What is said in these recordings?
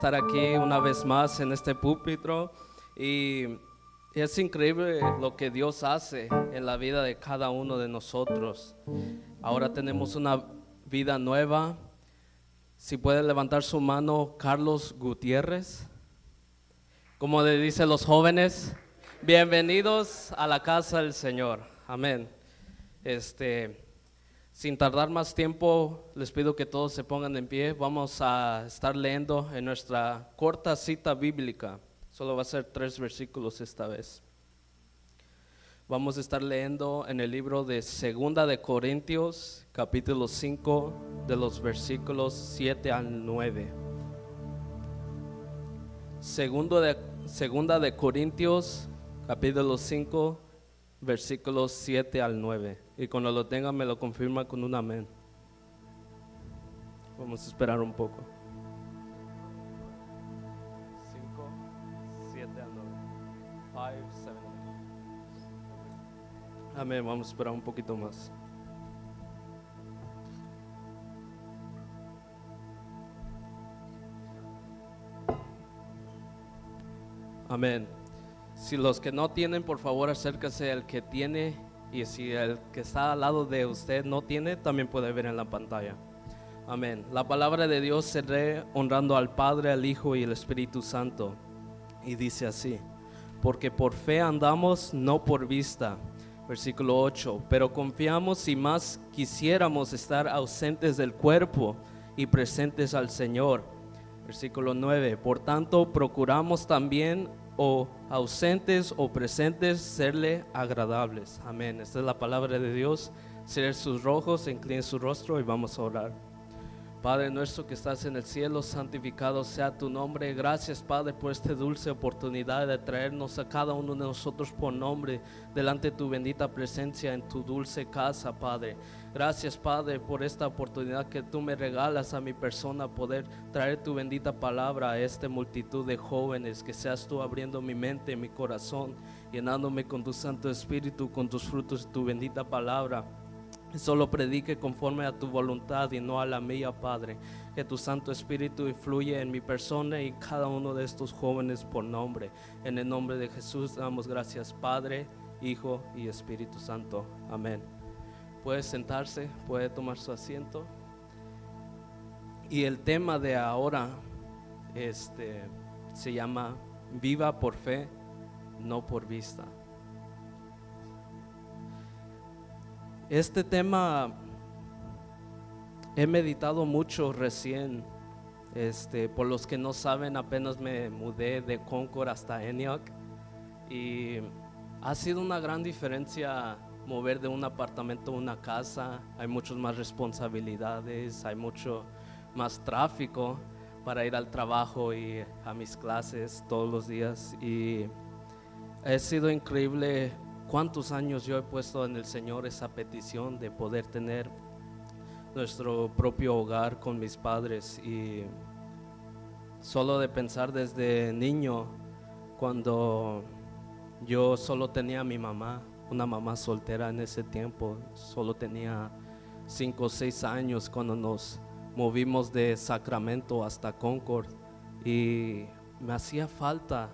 Estar aquí una vez más en este púlpito y es increíble lo que Dios hace en la vida de cada uno de nosotros. Ahora tenemos una vida nueva. Si puede levantar su mano, Carlos Gutiérrez. Como le dicen los jóvenes, bienvenidos a la casa del Señor. Amén. Sin tardar más tiempo, les pido que todos se pongan en pie. Vamos a estar leyendo en nuestra corta cita bíblica. Solo va a ser 3 versículos esta vez. Vamos a estar leyendo en el libro de Segunda de Corintios, capítulo 5, de los versículos 7 al 9. Segunda de Corintios, capítulo 5, versículos 7 al 9. Y cuando lo tenga me lo confirma con un amén. Vamos a esperar un poco. 5, 7 al 9. 5, 7, 8. Amén, vamos a esperar un poquito más. Amén. Si los que no tienen, por favor acérquese al que tiene, y si el que está al lado de usted no tiene, también puede ver en la pantalla. Amén. La palabra de Dios se lee honrando al Padre, al Hijo y al Espíritu Santo. Y dice así: porque por fe andamos, no por vista. Versículo 8. Pero confiamos, si más quisiéramos estar ausentes del cuerpo y presentes al Señor. Versículo 9. Por tanto, procuramos también, o ausentes o presentes, serle agradables. Amén. Esta es la palabra de Dios. Cierren sus ojos, inclinen su rostro y vamos a orar. Padre nuestro que estás en el cielo, santificado sea tu nombre. Gracias, Padre, por esta dulce oportunidad de traernos a cada uno de nosotros por nombre delante de tu bendita presencia en tu dulce casa, Padre. Gracias, Padre, por esta oportunidad que tú me regalas a mi persona, poder traer tu bendita palabra a esta multitud de jóvenes. Que seas tú abriendo mi mente, mi corazón, llenándome con tu Santo Espíritu, con tus frutos y tu bendita palabra. Solo predique conforme a tu voluntad y no a la mía, Padre. Que tu Santo Espíritu influye en mi persona y cada uno de estos jóvenes por nombre. En el nombre de Jesús damos gracias, Padre, Hijo y Espíritu Santo. Amén. Puede sentarse, puede tomar su asiento. Y el tema de ahora se llama Viva por fe, no por vista. Este tema he meditado mucho recién. Por los que no saben, apenas me mudé de Concord hasta Antioch y ha sido una gran diferencia mover de un apartamento a una casa. Hay muchas más responsabilidades, hay mucho más tráfico para ir al trabajo y a mis clases todos los días, y ha sido increíble cuántos años yo he puesto en el Señor esa petición de poder tener nuestro propio hogar con mis padres. Y solo de pensar desde niño, cuando yo solo tenía a mi mamá, una mamá soltera en ese tiempo, solo tenía 5 o 6 años cuando nos movimos de Sacramento hasta Concord, y me hacía falta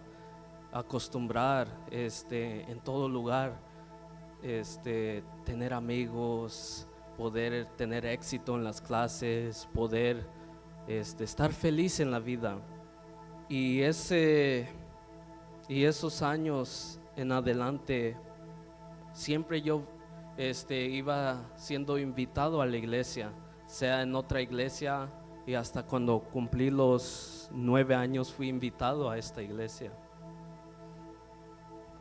acostumbrar en todo lugar, tener amigos, poder tener éxito en las clases, poder estar feliz en la vida. Y esos años en adelante siempre yo iba siendo invitado a la iglesia, sea en otra iglesia, y hasta cuando cumplí los 9 años fui invitado a esta iglesia.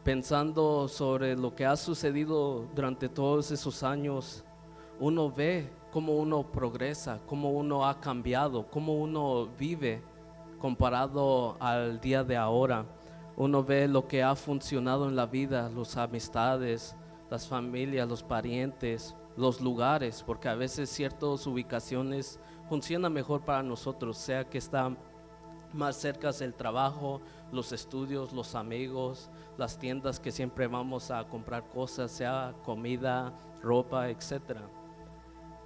Pensando sobre lo que ha sucedido durante todos esos años, uno ve cómo uno progresa, cómo uno ha cambiado, cómo uno vive comparado al día de ahora. Uno ve lo que ha funcionado en la vida, las amistades, las familias, los parientes, los lugares, porque a veces ciertas ubicaciones funcionan mejor para nosotros, sea que está más cerca del trabajo, los estudios, los amigos, las tiendas que siempre vamos a comprar cosas, sea comida, ropa, etcétera.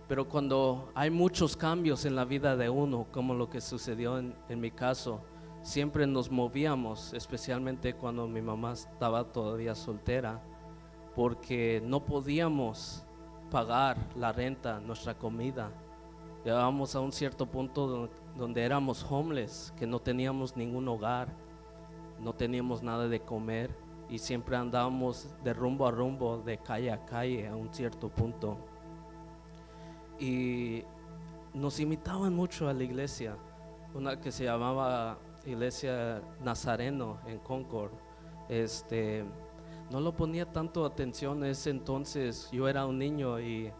Pero cuando hay muchos cambios en la vida de uno, como lo que sucedió en mi caso, siempre nos movíamos, especialmente cuando mi mamá estaba todavía soltera, porque no podíamos pagar la renta, nuestra comida. Llegábamos a un cierto punto donde éramos homeless, que no teníamos ningún hogar, no teníamos nada de comer y siempre andábamos de rumbo a rumbo, de calle a calle a un cierto punto. Y nos invitaban mucho a la iglesia, una que se llamaba Iglesia Nazareno en Concord. No lo ponía tanto atención en ese entonces, yo era un niño y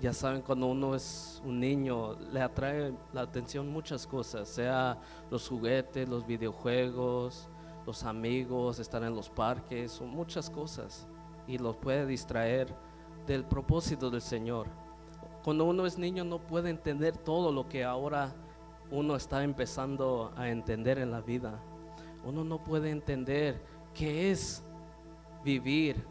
ya saben, cuando uno es un niño le atrae la atención muchas cosas, sea los juguetes, los videojuegos, los amigos, estar en los parques, o muchas cosas, y los puede distraer del propósito del Señor. Cuando uno es niño no puede entender todo lo que ahora uno está empezando a entender en la vida. Uno no puede entender qué es vivir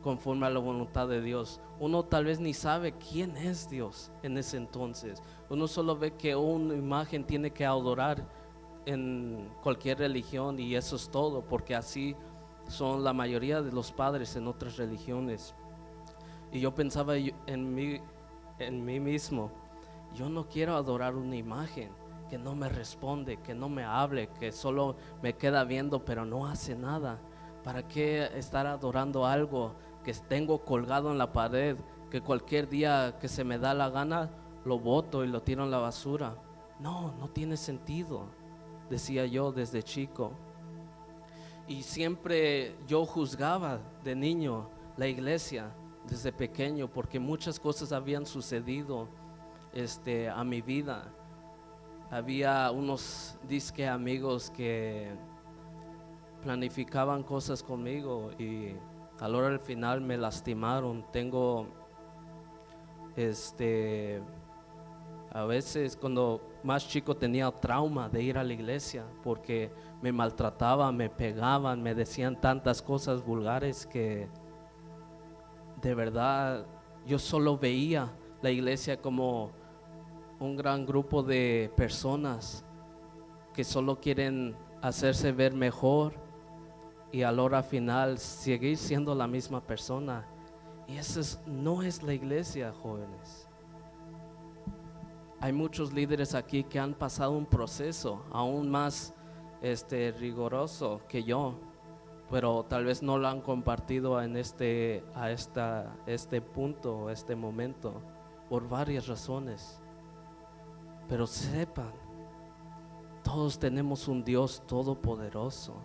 conforme a la voluntad de Dios. Uno tal vez ni sabe quién es Dios en ese entonces. Uno solo ve que una imagen tiene que adorar en cualquier religión y eso es todo, porque así son la mayoría de los padres en otras religiones. Y yo pensaba en mí mismo, yo no quiero adorar una imagen que no me responde, que no me hable, que solo me queda viendo pero no hace nada. ¿Para qué estar adorando algo que tengo colgado en la pared, que cualquier día que se me da la gana lo boto y lo tiro en la basura? No, no tiene sentido, decía yo desde chico. Y siempre yo juzgaba de niño la iglesia desde pequeño, porque muchas cosas habían sucedido a mi vida. Había unos disque amigos que planificaban cosas conmigo y a la hora del final me lastimaron. Tengo a veces cuando más chico tenía trauma de ir a la iglesia porque me maltrataban, me pegaban, me decían tantas cosas vulgares que de verdad yo solo veía la iglesia como un gran grupo de personas que solo quieren hacerse ver mejor y a la hora final seguir siendo la misma persona. Y eso no es la iglesia, jóvenes. Hay muchos líderes aquí que han pasado un proceso aún más riguroso que yo, pero tal vez no lo han compartido en este punto, este momento, por varias razones. Pero sepan, todos tenemos un Dios todopoderoso.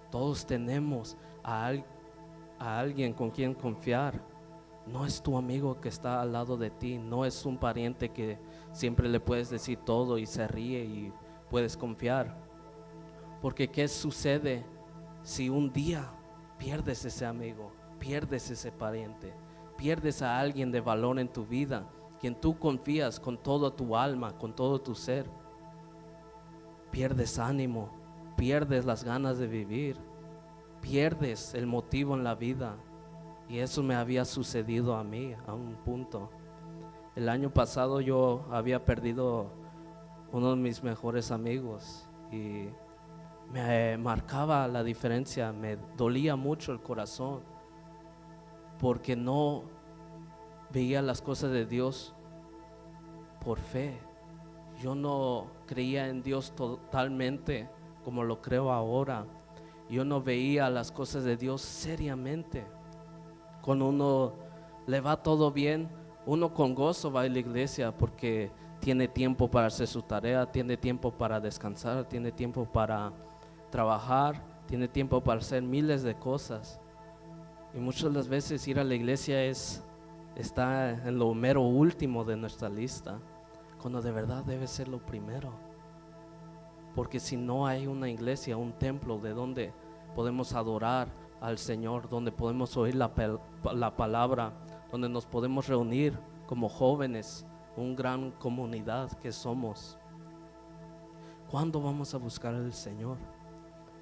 Todos tenemos a alguien con quien confiar. No es tu amigo que está al lado de ti, no es un pariente que siempre le puedes decir todo y se ríe y puedes confiar. Porque ¿qué sucede si un día pierdes ese amigo, pierdes ese pariente, pierdes a alguien de valor en tu vida, quien tú confías con toda tu alma, con todo tu ser? Pierdes ánimo, pierdes las ganas de vivir, pierdes el motivo en la vida. Y eso me había sucedido a mí a un punto. El año pasado yo había perdido uno de mis mejores amigos y me marcaba la diferencia, me dolía mucho el corazón porque no veía las cosas de Dios por fe. Yo no creía en Dios totalmente como lo creo ahora. Yo no veía las cosas de Dios seriamente. Cuando uno le va todo bien, uno con gozo va a la iglesia porque tiene tiempo para hacer su tarea, tiene tiempo para descansar, tiene tiempo para trabajar, tiene tiempo para hacer miles de cosas. Y muchas de las veces ir a la iglesia está en lo mero último de nuestra lista, cuando de verdad debe ser lo primero. Porque si no hay una iglesia, un templo de donde podemos adorar al Señor, donde podemos oír la palabra, donde nos podemos reunir como jóvenes, una gran comunidad que somos, ¿cuándo vamos a buscar al Señor?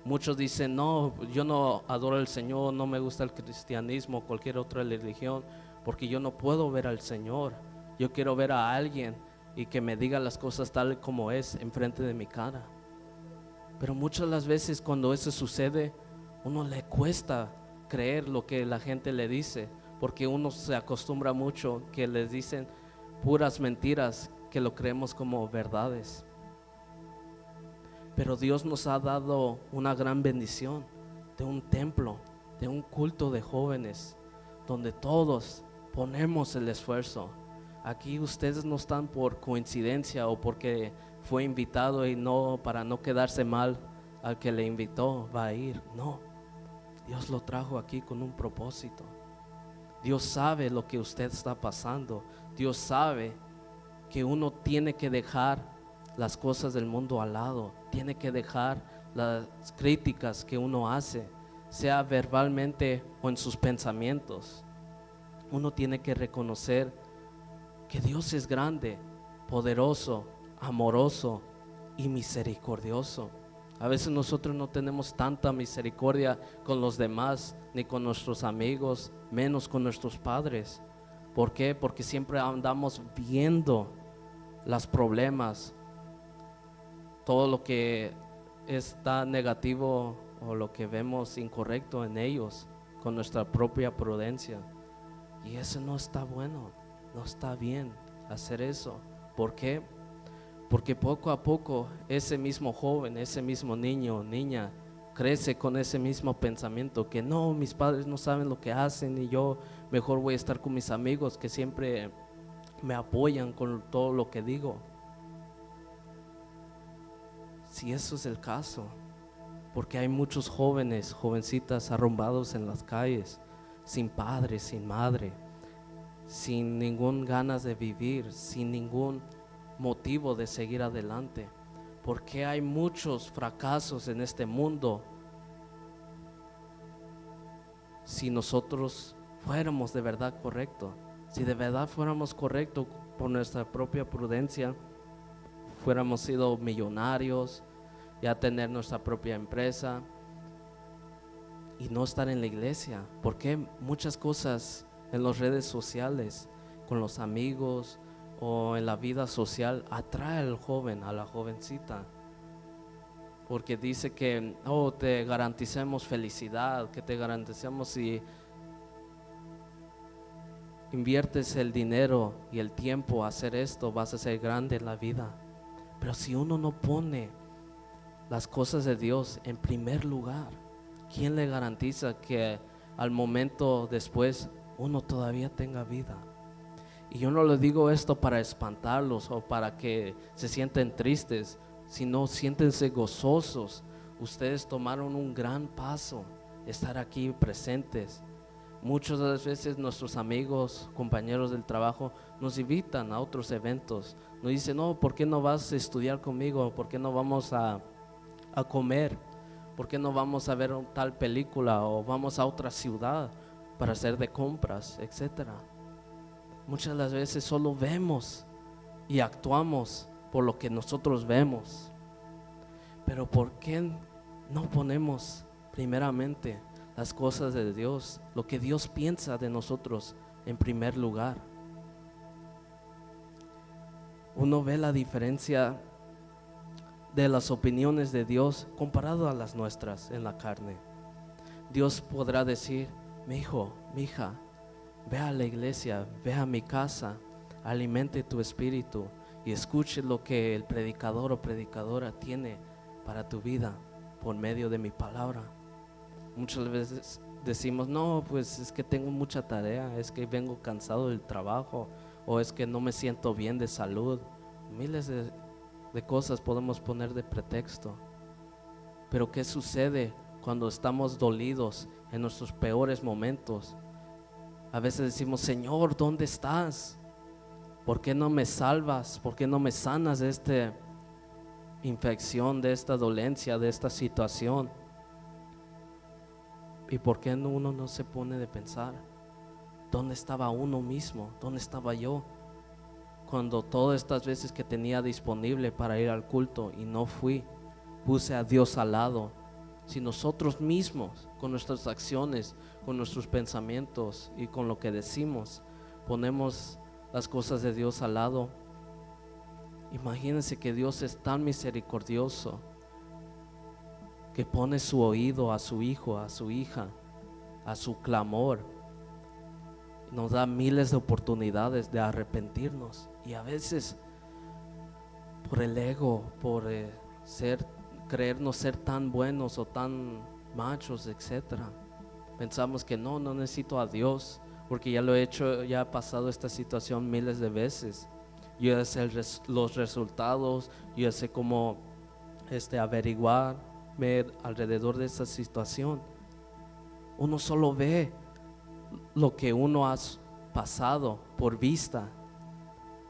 Muchos dicen, no, yo no adoro al Señor, no me gusta el cristianismo, cualquier otra religión, porque yo no puedo ver al Señor. Yo quiero ver a alguien y que me diga las cosas tal como es enfrente de mi cara. Pero muchas de las veces cuando eso sucede, uno le cuesta creer lo que la gente le dice, porque uno se acostumbra mucho que les dicen puras mentiras, que lo creemos como verdades. Pero Dios nos ha dado una gran bendición de un templo, de un culto de jóvenes, donde todos ponemos el esfuerzo. Aquí ustedes no están por coincidencia o porque fue invitado y no, para no quedarse mal al que le invitó va a ir. No, Dios lo trajo aquí con un propósito. Dios sabe lo que usted está pasando. Dios sabe que uno tiene que dejar las cosas del mundo al lado, tiene que dejar las críticas que uno hace, sea verbalmente o en sus pensamientos. Uno tiene que reconocer que Dios es grande, poderoso, amoroso y misericordioso. A veces nosotros no tenemos tanta misericordia con los demás, ni con nuestros amigos, menos con nuestros padres. ¿Por qué? Porque siempre andamos viendo los problemas, todo lo que está negativo o lo que vemos incorrecto en ellos con nuestra propia prudencia. Y eso no está bueno, no está bien hacer eso. ¿Por qué? Porque poco a poco ese mismo joven, ese mismo niño o niña crece con ese mismo pensamiento que no, mis padres no saben lo que hacen y yo mejor voy a estar con mis amigos que siempre me apoyan con todo lo que digo. Si eso es el caso, porque hay muchos jóvenes, jovencitas arrumbados en las calles, sin padre, sin madre, sin ningún ganas de vivir, sin ningún motivo de seguir adelante. Porque hay muchos fracasos en este mundo. Si nosotros fuéramos de verdad correctos, si de verdad fuéramos correctos por nuestra propia prudencia, fuéramos sido millonarios, ya tener nuestra propia empresa y no estar en la iglesia. Porque muchas cosas en las redes sociales, con los amigos o en la vida social, atrae al joven, a la jovencita. Porque dice que te garanticemos felicidad, que te garanticemos si inviertes el dinero y el tiempo a hacer esto, vas a ser grande en la vida. Pero si uno no pone las cosas de Dios en primer lugar, ¿quién le garantiza que al momento después uno todavía tenga vida? Y yo no le digo esto para espantarlos o para que se sienten tristes, sino siéntense gozosos. Ustedes tomaron un gran paso, estar aquí presentes. Muchas de las veces nuestros amigos, compañeros del trabajo nos invitan a otros eventos. Nos dicen, no, ¿por qué no vas a estudiar conmigo? ¿Por qué no vamos a comer? ¿Por qué no vamos a ver tal película? O vamos a otra ciudad para hacer de compras, etcétera. Muchas de las veces solo vemos y actuamos por lo que nosotros vemos. Pero ¿por qué no ponemos primeramente las cosas de Dios, lo que Dios piensa de nosotros en primer lugar? Uno ve la diferencia de las opiniones de Dios comparado a las nuestras en la carne. Dios podrá decir, mi hijo, mi hija, ve a la iglesia, ve a mi casa, alimente tu espíritu y escuche lo que el predicador o predicadora tiene para tu vida por medio de mi palabra. Muchas veces decimos, no, pues es que tengo mucha tarea, es que vengo cansado del trabajo o es que no me siento bien de salud. Miles de cosas podemos poner de pretexto. Pero ¿qué sucede cuando estamos dolidos en nuestros peores momentos? A veces decimos, Señor, ¿dónde estás? ¿Por qué no me salvas? ¿Por qué no me sanas de esta infección, de esta dolencia, de esta situación? ¿Y por qué uno no se pone de pensar, ¿dónde estaba uno mismo? ¿Dónde estaba yo? Cuando todas estas veces que tenía disponible para ir al culto y no fui, puse a Dios al lado. Si nosotros mismos, con nuestras acciones, con nuestros pensamientos y con lo que decimos, ponemos las cosas de Dios al lado, imagínense que Dios es tan misericordioso que pone su oído a su hijo, a su hija, a su clamor. Nos da miles de oportunidades de arrepentirnos, y a veces por el ego, por creernos ser tan buenos o tan machos, etcétera, pensamos que no necesito a Dios, porque ya lo he hecho, ya he pasado esta situación miles de veces. Yo ya sé los resultados, yo ya sé cómo averiguarme alrededor de esta situación. Uno solo ve lo que uno ha pasado por vista,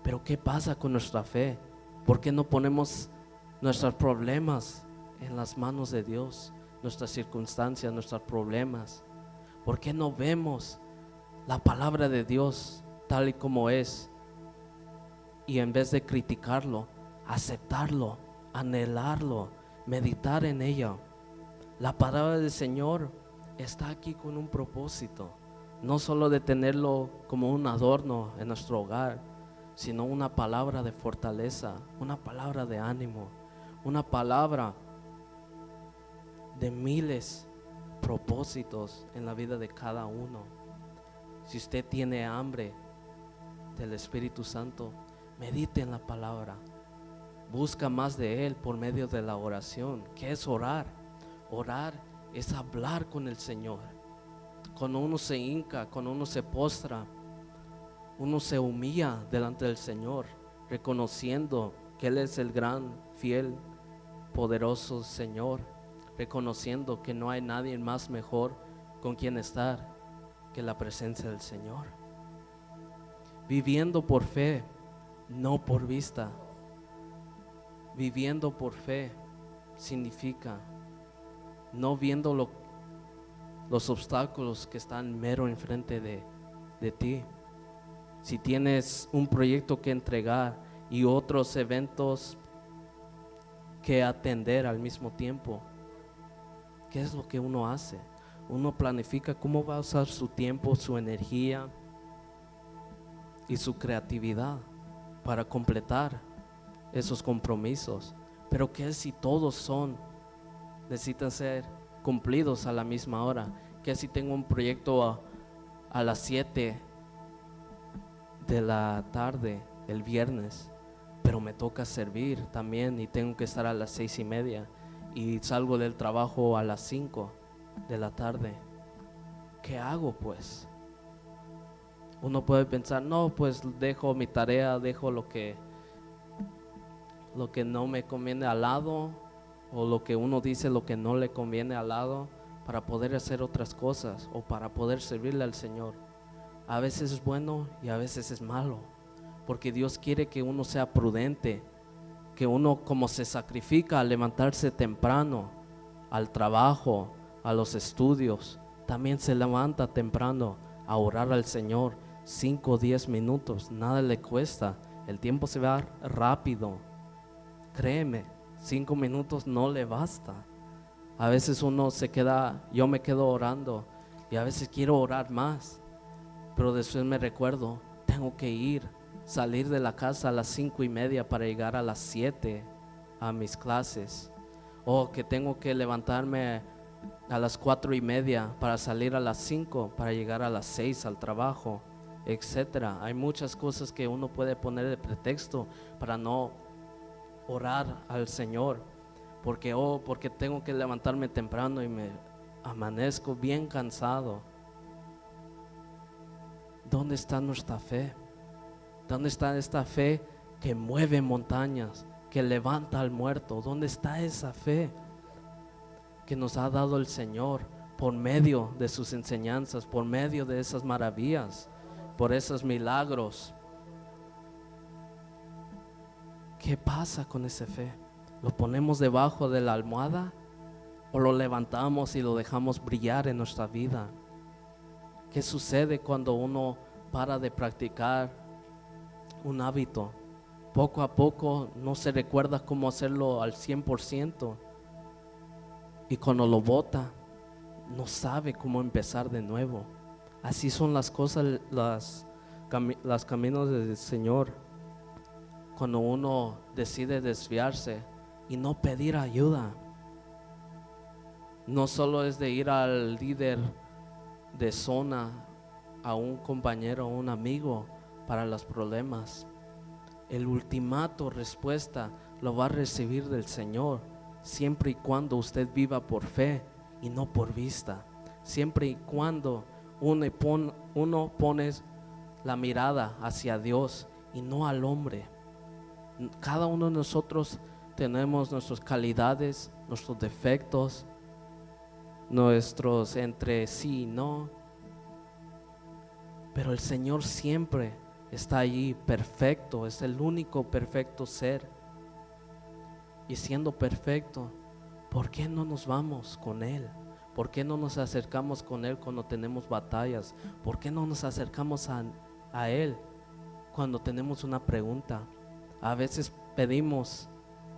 pero ¿qué pasa con nuestra fe? ¿Por qué no ponemos nuestros problemas en las manos de Dios? Nuestras circunstancias, nuestros problemas. ¿Por qué no vemos la palabra de Dios tal y como es? Y en vez de criticarlo, aceptarlo, anhelarlo, meditar en ella. La palabra del Señor está aquí con un propósito, no solo de tenerlo como un adorno en nuestro hogar, sino una palabra de fortaleza, una palabra de ánimo, una palabra de miles propósitos en la vida de cada uno. Si usted tiene hambre del Espíritu Santo, medite en la palabra, busca más de Él por medio de la oración. ¿Qué es orar? Orar es hablar con el Señor. Cuando uno se hinca, cuando uno se postra, uno se humilla delante del Señor, reconociendo que Él es el gran, fiel, poderoso Señor, reconociendo que no hay nadie más mejor con quien estar que la presencia del Señor. Viviendo por fe, no por vista. Viviendo por fe significa no viendo los obstáculos que están mero enfrente de ti. Si tienes un proyecto que entregar y otros eventos que atender al mismo tiempo, ¿qué es lo que uno hace? Uno planifica cómo va a usar su tiempo, su energía y su creatividad para completar esos compromisos. Pero ¿qué si todos necesitan ser cumplidos a la misma hora? ¿Qué si tengo un proyecto a las 7 de la tarde el viernes, pero me toca servir también y tengo que estar a las 6:30 y salgo del trabajo a las 5 de la tarde? ¿Qué hago pues? Uno puede pensar, no, pues dejo mi tarea, dejo lo que no me conviene al lado, o lo que uno dice lo que no le conviene al lado, para poder hacer otras cosas o para poder servirle al Señor. A veces es bueno y a veces es malo, porque Dios quiere que uno sea prudente, que uno, como se sacrifica al levantarse temprano al trabajo, a los estudios, también se levanta temprano a orar al Señor 5 o 10 minutos, nada le cuesta, el tiempo se va rápido. Créeme, 5 minutos no le basta. A veces yo me quedo orando y a veces quiero orar más, pero después me recuerdo, tengo que salir de la casa a las 5:30 para llegar a las 7 a mis clases, o que tengo que levantarme a las 4:30 para salir a las 5 para llegar a las 6 al trabajo, etcétera. Hay muchas cosas que uno puede poner de pretexto para no orar al Señor, porque tengo que levantarme temprano y me amanezco bien cansado. ¿Dónde está nuestra fe? ¿Dónde está esta fe que mueve montañas, que levanta al muerto? ¿Dónde está esa fe que nos ha dado el Señor por medio de sus enseñanzas, por medio de esas maravillas, por esos milagros? ¿Qué pasa con esa fe? ¿Lo ponemos debajo de la almohada o lo levantamos y lo dejamos brillar en nuestra vida? ¿Qué sucede cuando uno para de practicar un hábito? Poco a poco no se recuerda cómo hacerlo al 100%, y cuando lo bota no sabe cómo empezar de nuevo. Así son las cosas, los caminos del Señor. Cuando uno decide desviarse y no pedir ayuda, No solo es de ir al líder de zona, a un compañero, a un amigo para los problemas. El ultimato respuesta lo va a recibir del Señor, siempre y cuando usted viva por fe y no por vista. Siempre y cuando uno pone la mirada hacia Dios y no al hombre. Cada uno de nosotros tenemos nuestras calidades, nuestros defectos, nuestros entre sí y no. Pero el Señor siempre está allí, perfecto, es el único perfecto ser. Y siendo perfecto, ¿por qué no nos vamos con Él? ¿Por qué no nos acercamos con Él cuando tenemos batallas? ¿Por qué no nos acercamos a Él cuando tenemos una pregunta? A veces pedimos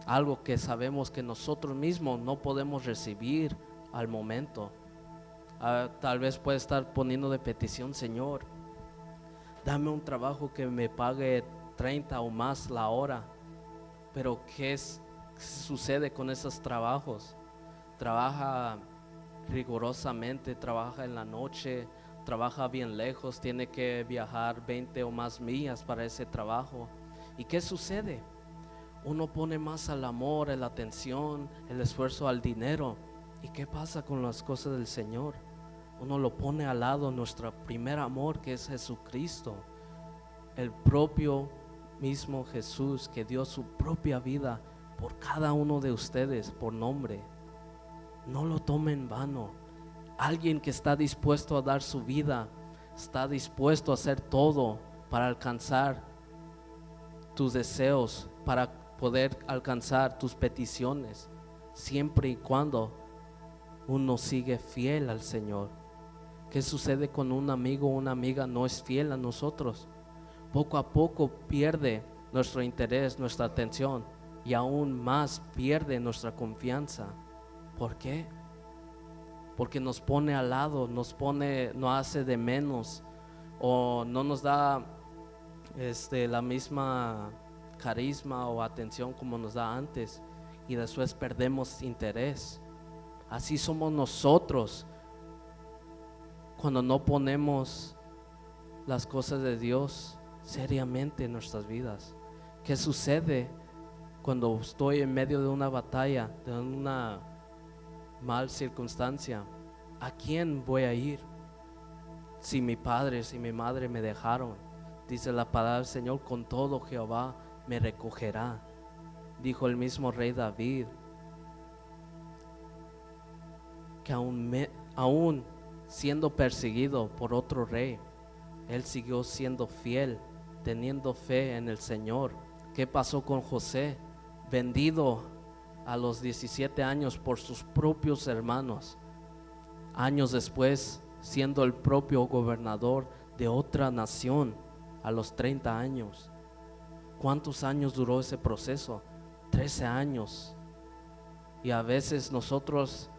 algo que sabemos que nosotros mismos no podemos recibir al momento. Tal vez puede estar poniendo de petición: Señor, dame un trabajo que me pague 30 o más la hora. Pero ¿qué sucede con esos trabajos? Trabaja rigurosamente, trabaja en la noche, trabaja bien lejos, tiene que viajar 20 o más millas para ese trabajo. ¿Y qué sucede? Uno pone más al amor, la atención, el esfuerzo al dinero. ¿Y qué pasa con las cosas del Señor? Uno lo pone al lado, nuestro primer amor, que es Jesucristo, el propio mismo Jesús que dio su propia vida por cada uno de ustedes por nombre. No lo tome en vano. Alguien que está dispuesto a dar su vida, está dispuesto a hacer todo para alcanzar tus deseos, para poder alcanzar tus peticiones, siempre y cuando uno sigue fiel al Señor. ¿Qué sucede con un amigo o una amiga no es fiel a nosotros? Poco a poco pierde nuestro interés, nuestra atención, y aún más pierde nuestra confianza. ¿Por qué? Porque nos pone al lado, nos hace de menos, o no nos da la misma carisma o atención como nos da antes, y después perdemos interés. Así somos nosotros cuando no ponemos las cosas de Dios seriamente en nuestras vidas. ¿Qué sucede cuando estoy en medio de una batalla, de una mal circunstancia? ¿A quién voy a ir? Si mi padre, si mi madre me dejaron, dice la palabra del Señor: con todo Jehová me recogerá. Dijo el mismo rey David que aún siendo perseguido por otro rey, él siguió siendo fiel, teniendo fe en el Señor. ¿Qué pasó con José? Vendido a los 17 años por sus propios hermanos. Años después, siendo el propio gobernador de otra nación a los 30 años. ¿Cuántos años duró ese proceso? 13 años. Y a veces nosotros,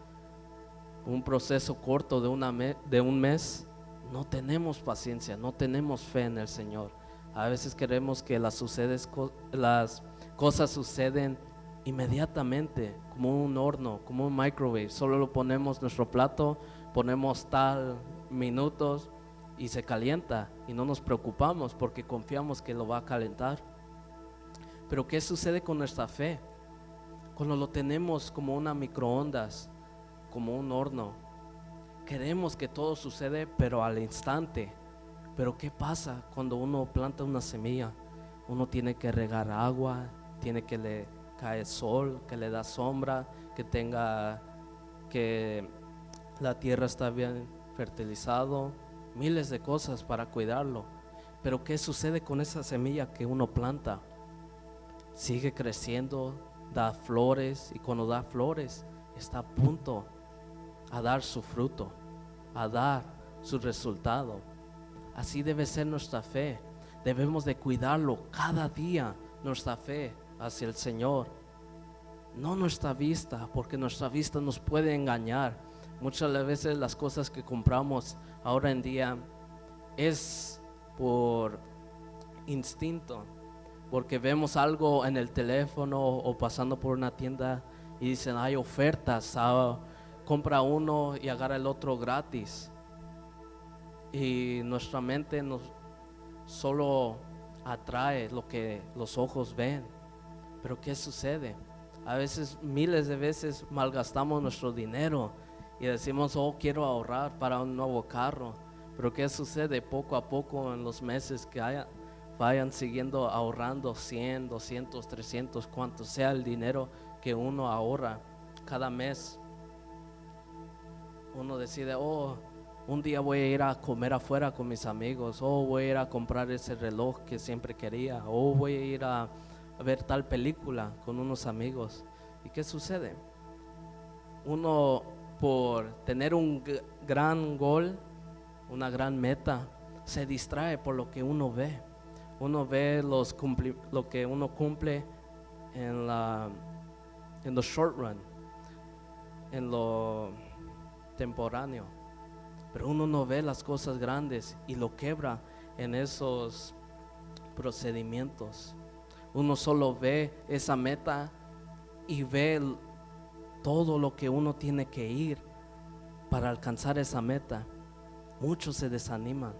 un proceso corto de un mes, no tenemos paciencia, no tenemos fe en el Señor. A veces queremos que las cosas suceden inmediatamente, como un horno, como un microwave. Solo lo ponemos nuestro plato, ponemos tal minutos y se calienta, y no nos preocupamos porque confiamos que lo va a calentar. Pero ¿qué sucede con nuestra fe? Cuando lo tenemos como una microondas, como un horno, queremos que todo sucede pero al instante. Pero ¿qué pasa cuando uno planta una semilla? Uno tiene que regar agua, tiene que le cae sol, que le da sombra, que la tierra está bien fertilizado, miles de cosas para cuidarlo. Pero ¿qué sucede con esa semilla que uno planta? Sigue creciendo, da flores, y cuando da flores está a punto a dar su fruto, a dar su resultado. Así debe ser nuestra fe. Debemos de cuidarlo cada día, nuestra fe hacia el Señor, no nuestra vista, porque nuestra vista nos puede engañar. Muchas veces las cosas que compramos ahora en día es por instinto, porque vemos algo en el teléfono o pasando por una tienda y dicen: hay ofertas, compra uno y agarra el otro gratis. Y nuestra mente nos solo atrae lo que los ojos ven. Pero ¿qué sucede? A veces, miles de veces malgastamos nuestro dinero y decimos, oh, quiero ahorrar para un nuevo carro. Pero ¿qué sucede? Poco a poco en los meses que vayan siguiendo ahorrando 100, 200, 300, cuanto sea el dinero que uno ahorra cada mes. Uno decide, oh, un día voy a ir a comer afuera con mis amigos, o voy a ir a comprar ese reloj que siempre quería, o voy a ir a ver tal película con unos amigos. ¿Y qué sucede? Uno, por tener un gran gol, una gran meta, se distrae por lo que uno ve. Uno ve lo que uno cumple en the short run, en lo temporáneo, pero uno no ve las cosas grandes y lo quebra en esos procedimientos. Uno solo ve esa meta y ve todo lo que uno tiene que ir para alcanzar esa meta. Muchos se desaniman,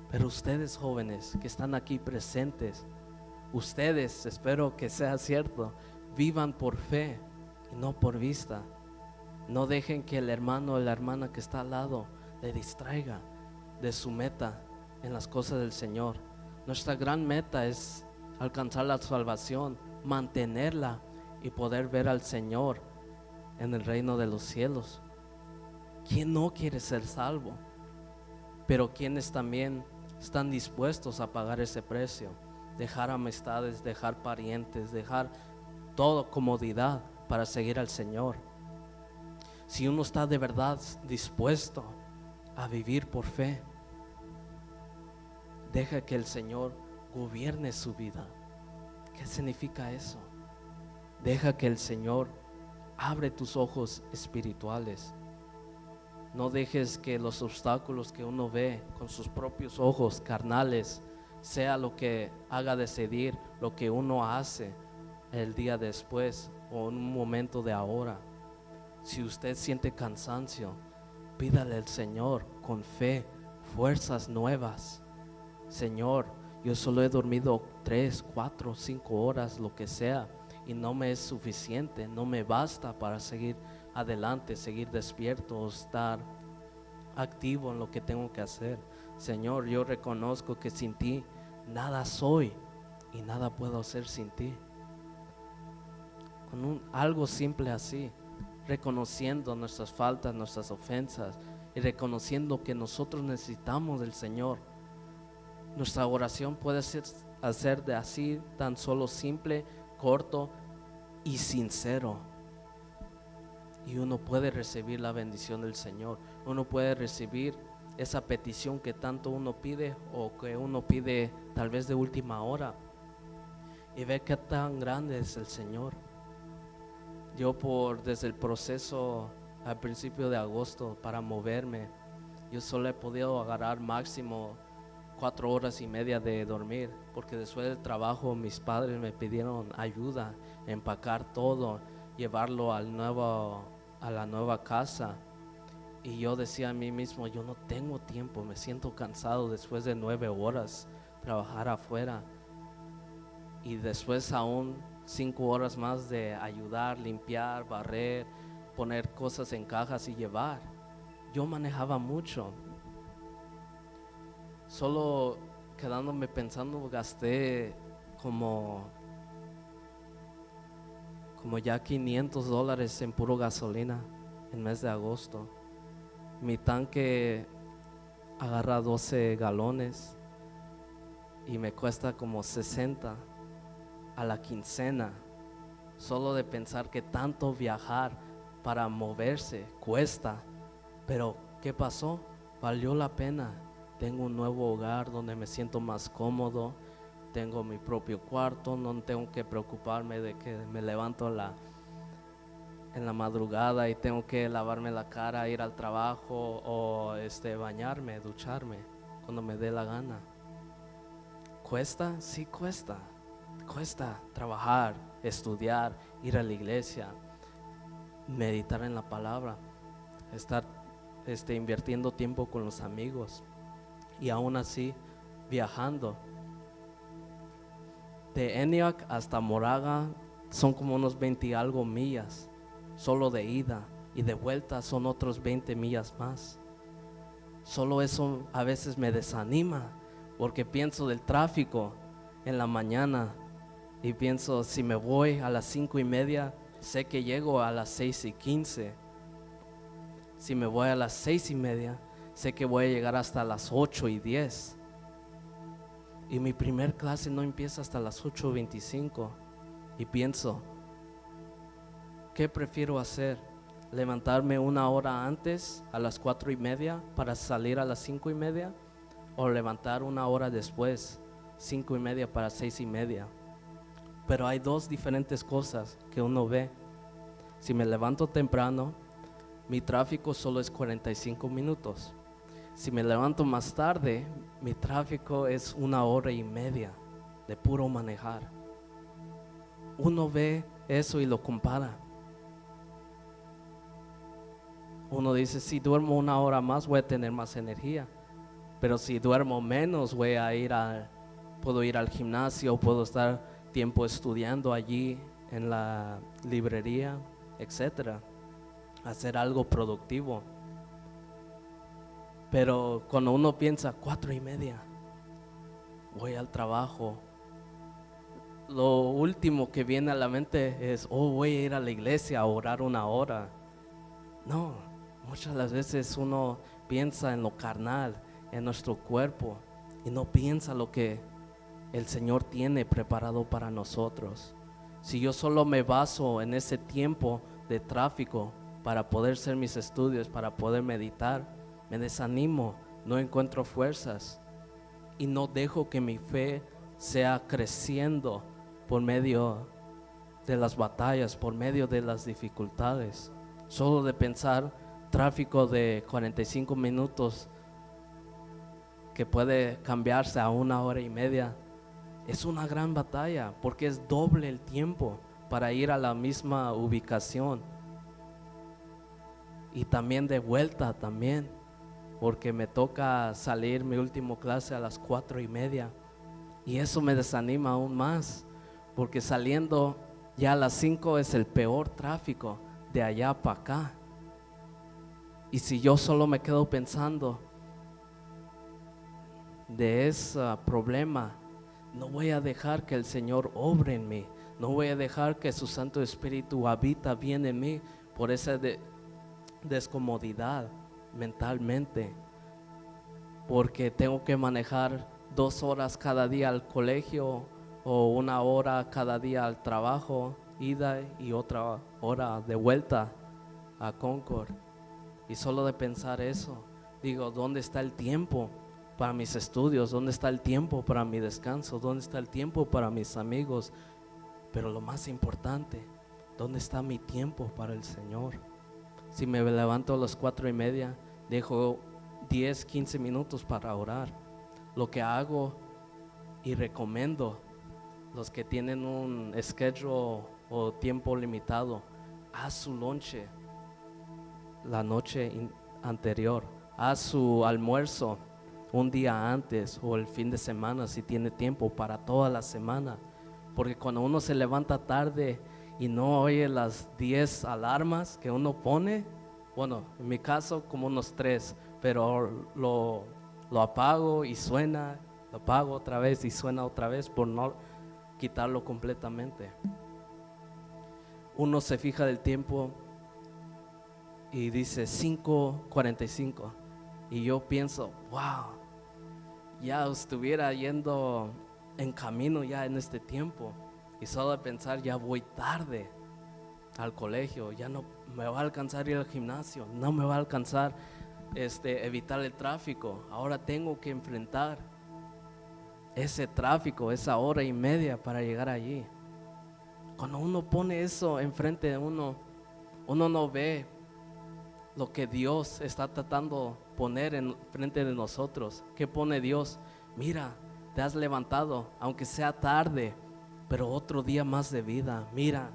pero ustedes, jóvenes que están aquí presentes, ustedes, espero que sea cierto, vivan por fe y no por vista. No dejen que el hermano o la hermana que está al lado le distraiga de su meta en las cosas del Señor. Nuestra gran meta es alcanzar la salvación, mantenerla y poder ver al Señor en el reino de los cielos. ¿Quién no quiere ser salvo? Pero quienes también están dispuestos a pagar ese precio, dejar amistades, dejar parientes, dejar toda comodidad para seguir al Señor. Si uno está de verdad dispuesto a vivir por fe, deja que el Señor gobierne su vida. ¿Qué significa eso? Deja que el Señor abre tus ojos espirituales. No dejes que los obstáculos que uno ve con sus propios ojos carnales sea lo que haga decidir lo que uno hace el día después o en un momento de ahora. Si usted siente cansancio, pídale al Señor con fe, fuerzas nuevas. Señor, yo solo he dormido 3, 4, 5 horas, lo que sea, y no me es suficiente, no me basta para seguir adelante, seguir despierto, estar activo en lo que tengo que hacer. Señor, yo reconozco que sin ti nada soy y nada puedo hacer sin ti. Con algo simple así, reconociendo nuestras faltas, nuestras ofensas y reconociendo que nosotros necesitamos del Señor. Nuestra oración puede ser de así tan solo simple, corto y sincero. Y uno puede recibir la bendición del Señor. Uno puede recibir esa petición que tanto uno pide o que uno pide tal vez de última hora. Y ver qué tan grande es el Señor. Yo desde el proceso al principio de agosto para moverme, yo solo he podido agarrar máximo 4 horas y media de dormir, porque después del trabajo mis padres me pidieron ayuda, empacar todo, llevarlo a la nueva casa. Y yo decía a mí mismo, yo no tengo tiempo, me siento cansado después de 9 horas trabajar afuera. Y después aún 5 horas más de ayudar, limpiar, barrer, poner cosas en cajas y llevar. Yo manejaba mucho. Solo quedándome pensando gasté como ya $500 en puro gasolina en el mes de agosto. Mi tanque agarra 12 galones y me cuesta como 60 a la quincena. Solo de pensar que tanto viajar para moverse cuesta, pero ¿qué pasó? Valió la pena. Tengo un nuevo hogar donde me siento más cómodo, tengo mi propio cuarto, no tengo que preocuparme de que me levanto en la madrugada y tengo que lavarme la cara, ir al trabajo o bañarme, ducharme cuando me dé la gana. ¿Cuesta? Sí, cuesta trabajar, estudiar, ir a la iglesia. meditar en la palabra, estar invirtiendo tiempo con los amigos y aún así viajando. De Eniac hasta Moraga son como unos 20 y algo millas, solo de ida, y de vuelta son otros 20 millas más. Solo eso a veces me desanima, porque pienso del tráfico en la mañana y pienso, si me voy a las 5:30, sé que llego a las 6:15. Si me voy a las 6:30, sé que voy a llegar hasta las 8:10. Y mi primer clase no empieza hasta las 8:25. Y pienso, ¿qué prefiero hacer? ¿Levantarme una hora antes, a las 4:30, para salir a las 5:30? ¿O levantar una hora después, 5:30 para 6:30? Pero hay dos diferentes cosas que uno ve. Si me levanto temprano, mi tráfico solo es 45 minutos. Si me levanto más tarde, mi tráfico es 1 hora y media de puro manejar. Uno ve eso y lo compara. Uno dice, si duermo 1 hora más voy a tener más energía, pero si duermo menos puedo ir al gimnasio, puedo estar tiempo estudiando allí en la librería, etcétera, hacer algo productivo. Pero cuando uno piensa 4:30, voy al trabajo, lo último que viene a la mente es, voy a ir a la iglesia a orar 1 hora. No, muchas las veces uno piensa en lo carnal, en nuestro cuerpo, y no piensa lo que el Señor tiene preparado para nosotros. Si yo solo me baso en ese tiempo de tráfico para poder hacer mis estudios, para poder meditar, me desanimo, no encuentro fuerzas y no dejo que mi fe sea creciendo por medio de las batallas, por medio de las dificultades. Solo de pensar tráfico de 45 minutos que puede cambiarse a 1 hora y media, es una gran batalla porque es doble el tiempo para ir a la misma ubicación. Y también de vuelta también, porque me toca salir mi última clase a las 4:30 y eso me desanima aún más, porque saliendo ya a las 5 es el peor tráfico de allá para acá. Y si yo solo me quedo pensando de ese problema, no voy a dejar que el Señor obre en mí, no voy a dejar que su Santo Espíritu habita bien en mí por esa descomodidad mentalmente, porque tengo que manejar 2 horas cada día al colegio o 1 hora cada día al trabajo, ida, y otra hora de vuelta a Concord. Y solo de pensar eso, digo, ¿dónde está el tiempo para mis estudios? ¿Dónde está el tiempo para mi descanso? ¿Dónde está el tiempo para mis amigos? Pero lo más importante, ¿dónde está mi tiempo para el Señor? Si me levanto a las 4:30, dejo 10, 15 minutos para orar. Lo que hago y recomiendo los que tienen un schedule o tiempo limitado, haz su lonche la noche anterior, haz su almuerzo un día antes o el fin de semana si tiene tiempo, para toda la semana. Porque cuando uno se levanta tarde y no oye las 10 alarmas que uno pone, bueno, en mi caso como unos 3, pero lo apago y suena, lo apago otra vez y suena otra vez, por no quitarlo completamente. Uno se fija del tiempo y dice 5:45 y yo pienso, wow, ya estuviera yendo en camino ya en este tiempo, y solo de pensar ya voy tarde al colegio, ya no me va a alcanzar ir al gimnasio, no me va a alcanzar evitar el tráfico. Ahora tengo que enfrentar ese tráfico, esa 1 hora y media para llegar allí. Cuando uno pone eso enfrente de uno no ve lo que Dios está tratando de poner en frente de nosotros. ¿Qué pone Dios? Mira, te has levantado, aunque sea tarde, pero otro día más de vida. Mira,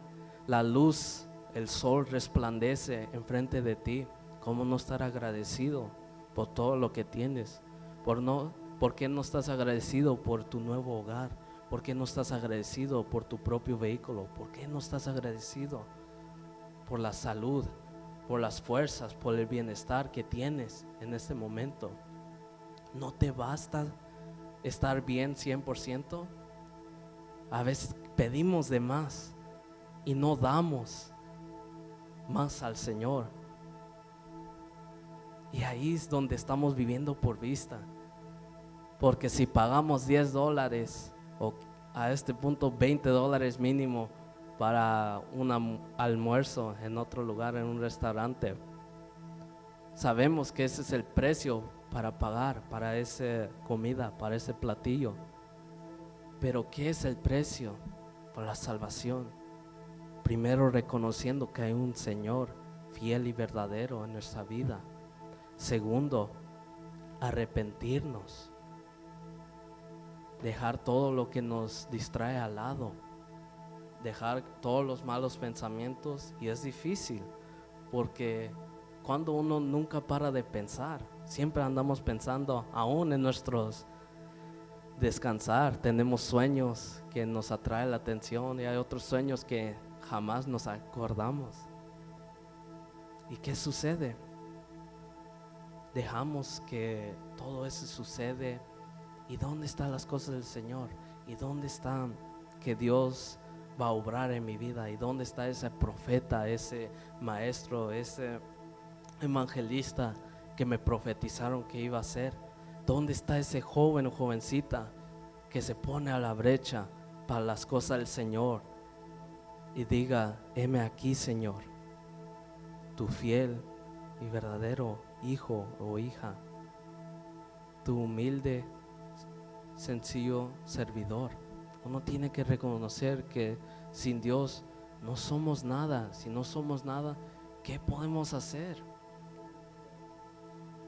la luz el sol resplandece enfrente de ti. ¿Cómo no estar agradecido por todo lo que tienes? ¿Por qué no estás agradecido por tu nuevo hogar? ¿Por qué no estás agradecido por tu propio vehículo? ¿Por qué no estás agradecido por la salud, por las fuerzas, por el bienestar que tienes en este momento? ¿No te basta estar bien 100%? A veces pedimos de más y no damos más al Señor. Y ahí es donde estamos viviendo por vista. Porque si pagamos $10 o a este punto $20 mínimo para un almuerzo en otro lugar, en un restaurante, sabemos que ese es el precio para pagar para esa comida, para ese platillo. Pero ¿qué es el precio por la salvación? Primero, reconociendo que hay un Señor fiel y verdadero en nuestra vida. Segundo, arrepentirnos, dejar todo lo que nos distrae al lado, dejar todos los malos pensamientos. Y es difícil porque cuando uno nunca para de pensar, siempre andamos pensando, aún en nuestros descansar, tenemos sueños que nos atraen la atención y hay otros sueños que jamás nos acordamos. ¿Y qué sucede? Dejamos que todo eso sucede. ¿Y dónde están las cosas del Señor? ¿Y dónde están que Dios va a obrar en mi vida? ¿Y dónde está ese profeta, ese maestro, ese evangelista que me profetizaron que iba a ser? ¿Dónde está ese joven o jovencita que se pone a la brecha para las cosas del Señor y diga: heme aquí, Señor, tu fiel y verdadero hijo o hija, tu humilde, sencillo servidor? Uno tiene que reconocer que sin Dios no somos nada. Si no somos nada, ¿qué podemos hacer?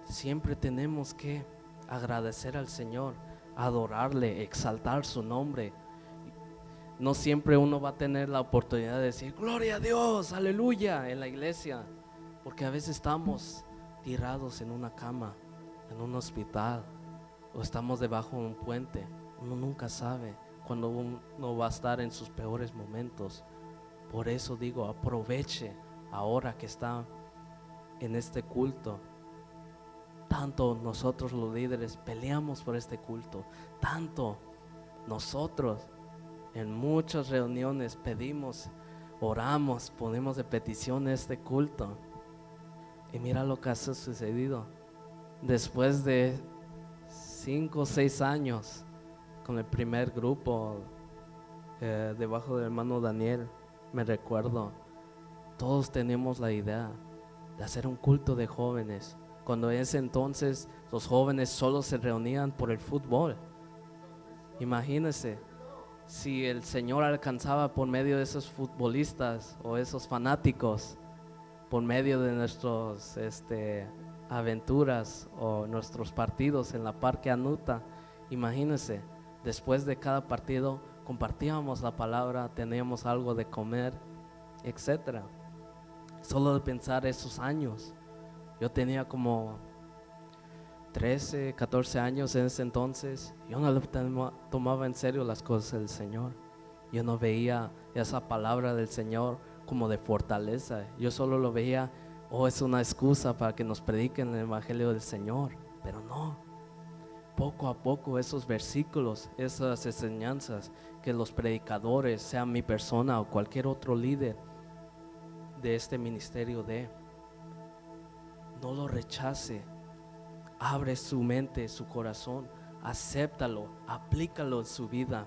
Siempre tenemos que agradecer al Señor, adorarle, exaltar su nombre. No siempre uno va a tener la oportunidad de decir gloria a Dios, aleluya en la iglesia, porque a veces estamos tirados en una cama, en un hospital, o estamos debajo de un puente. Uno nunca sabe cuando uno va a estar en sus peores momentos. Por eso digo, aproveche ahora que está en este culto. Tanto nosotros los líderes peleamos por este culto, tanto nosotros en muchas reuniones pedimos, oramos, ponemos de petición este culto. Y mira lo que ha sucedido. Después de 5 o 6 años con el primer grupo, debajo del hermano Daniel, me recuerdo, todos tenemos la idea de hacer un culto de jóvenes. Cuando en ese entonces los jóvenes solo se reunían por el fútbol. Imagínense si el Señor alcanzaba por medio de esos futbolistas o esos fanáticos, por medio de nuestras aventuras o nuestros partidos en la Parque Anuta. Imagínense, después de cada partido compartíamos la palabra, teníamos algo de comer, etcétera. Solo de pensar esos años. Yo tenía como 13, 14 años en ese entonces. Yo no le tomaba en serio las cosas del Señor. Yo no veía esa palabra del Señor como de fortaleza. Yo solo lo veía, es una excusa para que nos prediquen el evangelio del Señor. Pero no, poco a poco esos versículos, esas enseñanzas, que los predicadores, sean mi persona o cualquier otro líder de este ministerio, no lo rechace. Abre su mente, su corazón, acéptalo, aplícalo en su vida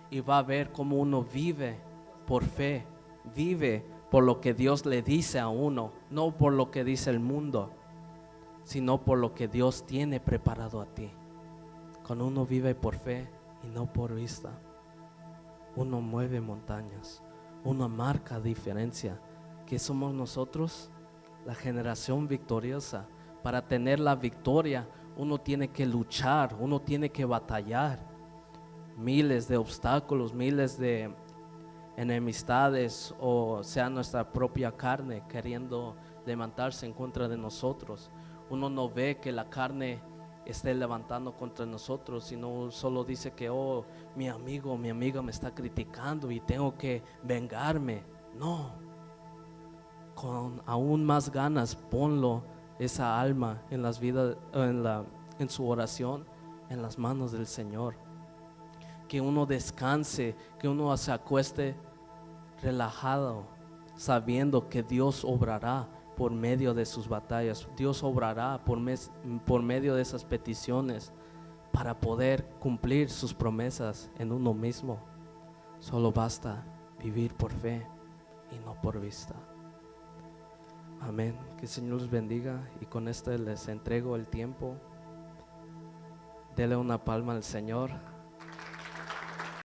y va a ver cómo uno vive por fe, vive por lo que Dios le dice a uno, no por lo que dice el mundo, sino por lo que Dios tiene preparado a ti. Cuando uno vive por fe y no por vista, uno mueve montañas, uno marca diferencia. ¿Qué somos nosotros? La generación victoriosa. Para tener la victoria, uno tiene que luchar, uno tiene que batallar. Miles de obstáculos, miles de enemistades o sea nuestra propia carne queriendo levantarse en contra de nosotros. Uno no ve que la carne esté levantando contra nosotros, sino solo dice que, oh, mi amigo, mi amiga me está criticando y tengo que vengarme. No, con aún más ganas ponlo esa alma en las vidas, en su oración, en las manos del Señor. Que uno descanse, que uno se acueste relajado, sabiendo que Dios obrará por medio de sus batallas. Dios obrará por medio de esas peticiones para poder cumplir sus promesas en uno mismo. Solo basta vivir por fe y no por vista. Amén. Que el Señor los bendiga, y con este les entrego el tiempo. Dele una palma al Señor.